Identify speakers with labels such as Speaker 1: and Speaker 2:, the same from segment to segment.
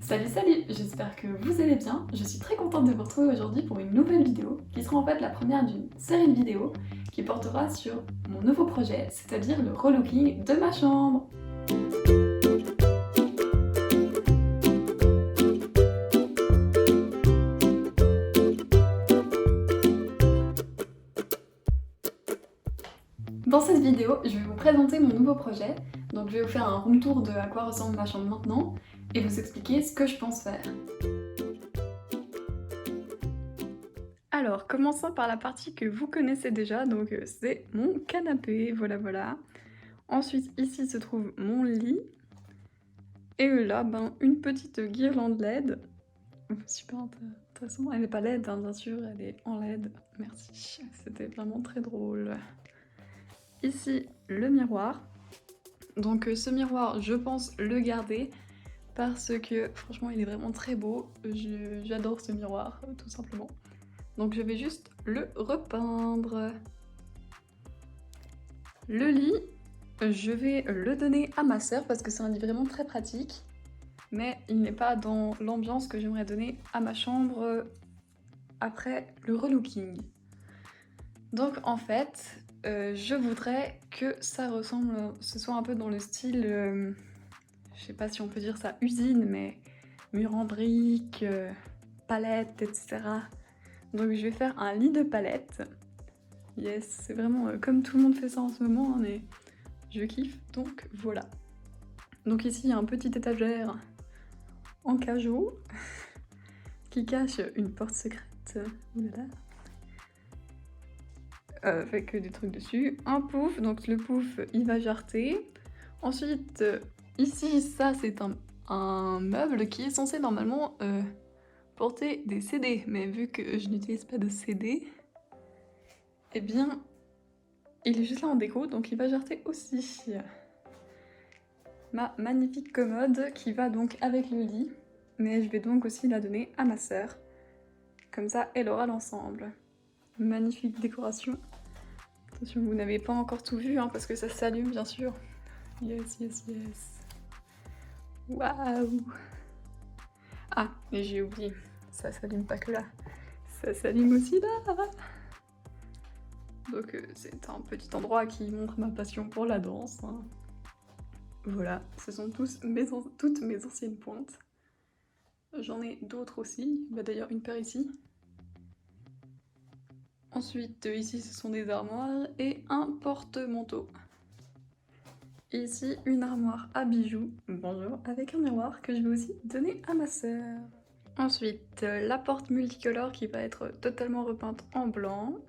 Speaker 1: Salut, j'espère que vous allez bien. Je suis très contente de vous retrouver aujourd'hui pour une nouvelle vidéo qui sera en fait la première d'une série de vidéos qui portera sur mon nouveau projet, c'est-à-dire le relooking de ma chambre. Dans cette vidéo, je vais vous présenter mon nouveau projet, donc je vais vous faire un room tour de à quoi ressemble ma chambre maintenant et vous expliquer ce que je pense faire. Alors, commençons par la partie que vous connaissez déjà, donc c'est mon canapé, voilà. Ensuite, ici se trouve mon lit. Et là, une petite guirlande LED. Super intéressant. Elle n'est pas LED, hein, bien sûr, elle est en LED. Merci, c'était vraiment très drôle. Ici, le miroir. Donc ce miroir, je pense le garder parce que franchement, il est vraiment très beau. J'adore ce miroir, tout simplement. Donc je vais juste le repeindre. Le lit, je vais le donner à ma sœur parce que c'est un lit vraiment très pratique. Mais il n'est pas dans l'ambiance que j'aimerais donner à ma chambre après le relooking. Donc en fait, je voudrais que ça ressemble, ce soit un peu dans le style, je sais pas si on peut dire ça usine, mais mur en briques, palettes, etc. Donc je vais faire un lit de palettes. Yes, c'est vraiment comme tout le monde fait ça en ce moment, hein, mais je kiffe, donc voilà. Donc ici il y a un petit étagère en cajou qui cache une porte secrète. Oulala. Avec des trucs dessus. Un pouf, donc le pouf il va jarter. Ensuite, ici, ça c'est un meuble qui est censé normalement porter des CD, mais vu que je n'utilise pas de CD, eh bien, il est juste là en déco, donc il va jarter aussi. Ma magnifique commode qui va donc avec le lit, mais je vais donc aussi la donner à ma sœur. Comme ça, elle aura l'ensemble. Magnifique décoration. Attention, vous n'avez pas encore tout vu, hein, parce que ça s'allume, bien sûr. Yes. Waouh! Ah, mais j'ai oublié, ça s'allume pas que là. Ça s'allume aussi là. Donc c'est un petit endroit qui montre ma passion pour la danse, hein. Voilà, ce sont toutes mes anciennes pointes. J'en ai d'autres aussi, d'ailleurs une paire ici. Ensuite, ici, ce sont des armoires et un porte-manteau. Et ici, une armoire à bijoux, bonjour, avec un miroir que je vais aussi donner à ma sœur. Ensuite, la porte multicolore qui va être totalement repeinte en blanc.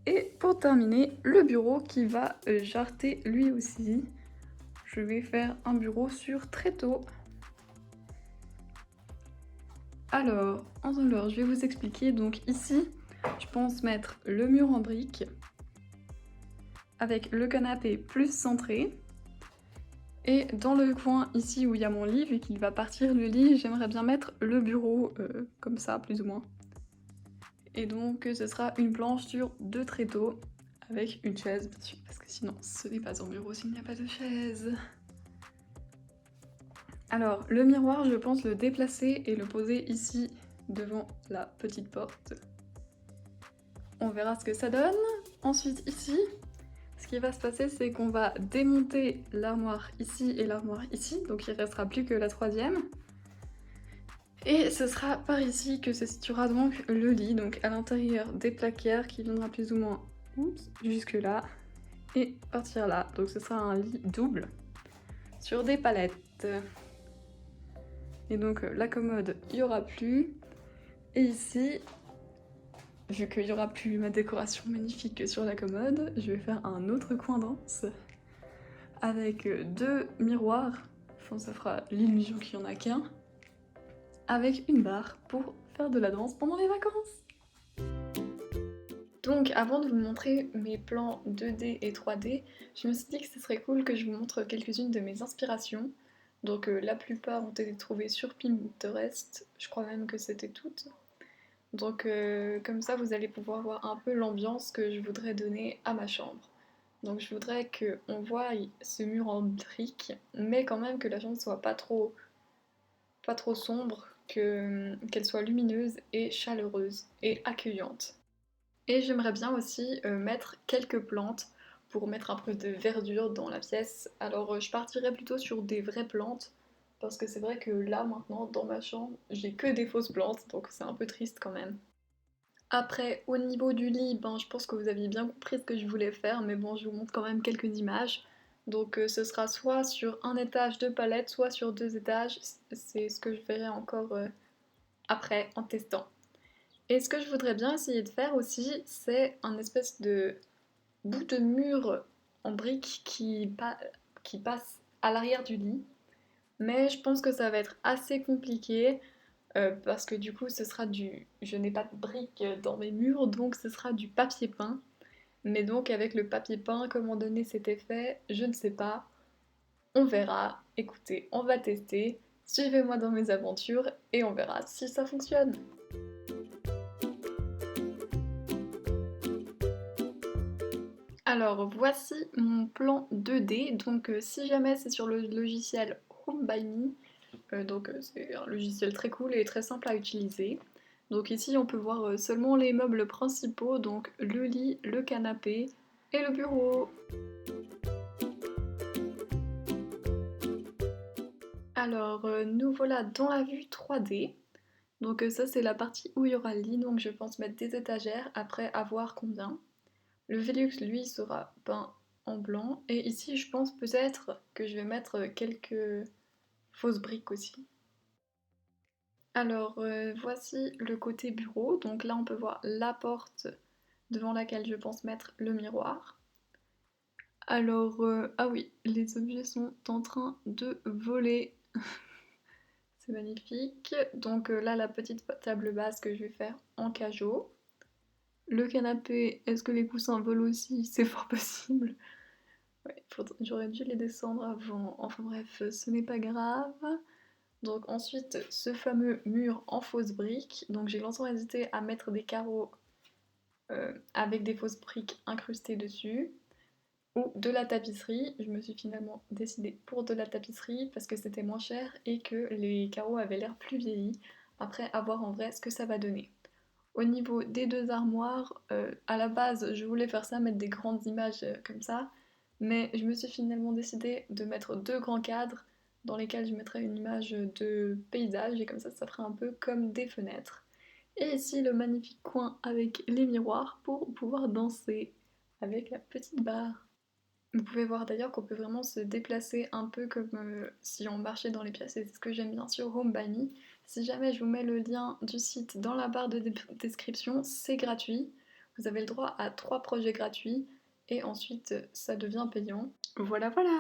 Speaker 1: Et pour terminer, le bureau qui va jarter lui aussi. Je vais faire un bureau sur tréteau. Alors, je vais vous expliquer. Donc ici, je pense mettre le mur en briques avec le canapé plus centré. Et dans le coin ici où il y a mon lit, vu qu'il va partir le lit, j'aimerais bien mettre le bureau comme ça, plus ou moins. Et donc ce sera une planche sur 2 tréteaux, avec une chaise bien sûr, parce que sinon ce n'est pas un bureau s'il n'y a pas de chaise. Alors le miroir, je pense le déplacer et le poser ici devant la petite porte. On verra ce que ça donne. Ensuite ici, ce qui va se passer, c'est qu'on va démonter l'armoire ici et l'armoire ici, donc il ne restera plus que la troisième. Et ce sera par ici que se situera donc le lit, donc à l'intérieur des placards qui viendra plus ou moins jusque là et partir là. Donc ce sera un lit double sur des palettes. Et donc la commode, il n'y aura plus. Et ici, vu qu'il n'y aura plus ma décoration magnifique sur la commode, je vais faire un autre coin danse avec 2 miroirs. Enfin, ça fera l'illusion qu'il n'y en a qu'un. Avec une barre pour faire de la danse pendant les vacances. Donc avant de vous montrer mes plans 2D et 3D, je me suis dit que ce serait cool que je vous montre quelques-unes de mes inspirations. Donc la plupart ont été trouvées sur Pinterest, je crois même que c'était toutes. Donc comme ça vous allez pouvoir voir un peu l'ambiance que je voudrais donner à ma chambre. Donc je voudrais qu'on voie ce mur en briques, mais quand même que la chambre soit pas trop pas trop sombre, qu'elle soit lumineuse et chaleureuse et accueillante. Et j'aimerais bien aussi mettre quelques plantes pour mettre un peu de verdure dans la pièce. Alors je partirais plutôt sur des vraies plantes parce que c'est vrai que là maintenant dans ma chambre j'ai que des fausses plantes donc c'est un peu triste quand même. Après au niveau du lit, ben, je pense que vous aviez bien compris ce que je voulais faire mais bon je vous montre quand même quelques images. Donc ce sera soit sur un étage de palette, soit sur deux étages. C'est ce que je verrai encore après en testant. Et ce que je voudrais bien essayer de faire aussi, c'est un espèce de bout de mur en briques qui passe à l'arrière du lit. Mais je pense que ça va être assez compliqué parce que du coup ce sera du... Je n'ai pas de briques dans mes murs, donc ce sera du papier peint. Mais donc avec le papier peint, comment donner cet effet, je ne sais pas. On verra. Écoutez, on va tester. Suivez-moi dans mes aventures et on verra si ça fonctionne. Alors voici mon plan 2D, donc si jamais c'est sur le logiciel Home by Me, c'est un logiciel très cool et très simple à utiliser. Donc ici on peut voir seulement les meubles principaux, donc le lit, le canapé et le bureau. Alors nous voilà dans la vue 3D, donc ça c'est la partie où il y aura le lit, donc je pense mettre des étagères après avoir combien. Le Velux, lui, sera peint en blanc. Et ici, je pense peut-être que je vais mettre quelques fausses briques aussi. Alors, voici le côté bureau. Donc là, on peut voir la porte devant laquelle je pense mettre le miroir. Alors, ah oui, les objets sont en train de voler. C'est magnifique. Donc là, la petite table basse que je vais faire en cajot. Le canapé, est-ce que les coussins volent aussi? C'est fort possible. Ouais, j'aurais dû les descendre avant. Enfin bref, ce n'est pas grave. Donc ensuite, ce fameux mur en fausse brique. Donc j'ai longtemps hésité à mettre des carreaux avec des fausses briques incrustées dessus. Ou de la tapisserie. Je me suis finalement décidée pour de la tapisserie parce que c'était moins cher et que les carreaux avaient l'air plus vieillis. Après, à voir en vrai ce que ça va donner. Au niveau des deux armoires, à la base, je voulais faire ça, mettre des grandes images comme ça, mais je me suis finalement décidée de mettre deux grands cadres dans lesquels je mettrais une image de paysage et comme ça ferait un peu comme des fenêtres. Et ici, le magnifique coin avec les miroirs pour pouvoir danser avec la petite barre. Vous pouvez voir d'ailleurs qu'on peut vraiment se déplacer un peu comme si on marchait dans les pièces, et c'est ce que j'aime bien sur Home by Me. Si jamais je vous mets le lien du site dans la barre de description, c'est gratuit. Vous avez le droit à 3 projets gratuits et ensuite ça devient payant. Voilà voilà.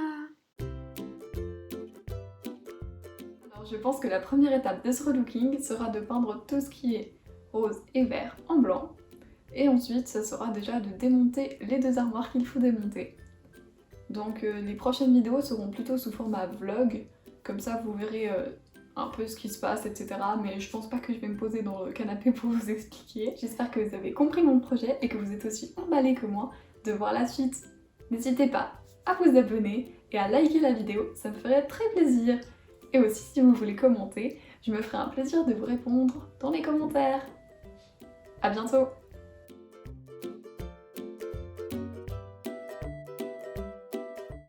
Speaker 1: Alors je pense que la première étape de ce relooking sera de peindre tout ce qui est rose et vert en blanc. Et ensuite ça sera déjà de démonter les deux armoires qu'il faut démonter. Donc les prochaines vidéos seront plutôt sous format vlog, comme ça vous verrez un peu ce qui se passe, etc. Mais je pense pas que je vais me poser dans le canapé pour vous expliquer. J'espère que vous avez compris mon projet et que vous êtes aussi emballés que moi de voir la suite. N'hésitez pas à vous abonner et à liker la vidéo, ça me ferait très plaisir. Et aussi si vous voulez commenter, je me ferai un plaisir de vous répondre dans les commentaires. À bientôt!